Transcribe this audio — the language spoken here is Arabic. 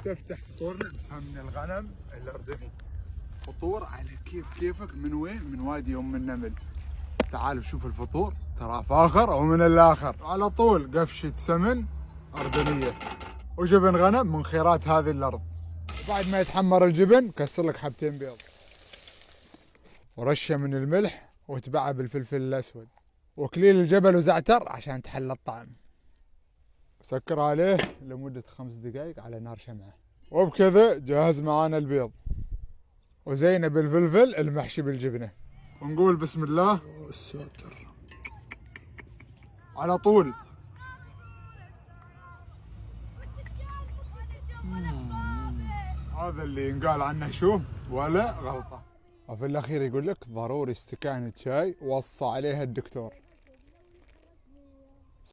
نستفتح فطورنا بسمن الغنم الأردني. فطور على كيفك. من وين؟ من وادي أم النمل. تعالوا شوف الفطور، ترى فاخر أو من الآخر. على طول قفشة سمن أردنية وجبن غنم من خيرات هذه الأرض. بعد ما يتحمر الجبن كسر لك حبتين بيض ورشة من الملح وتبعها بالفلفل الأسود وكليل الجبل وزعتر عشان تحلى الطعم. سكر عليه لمدة 5 دقائق على نار شمعة. وبكذا جاهز معانا البيض وزينه بالفلفل المحشي بالجبنة. ونقول بسم الله والساتر على طول. هذا اللي ينقال عنه شو ولا غلطة. وفي الأخير يقول لك ضروري استكانة شاي وصى عليها الدكتور.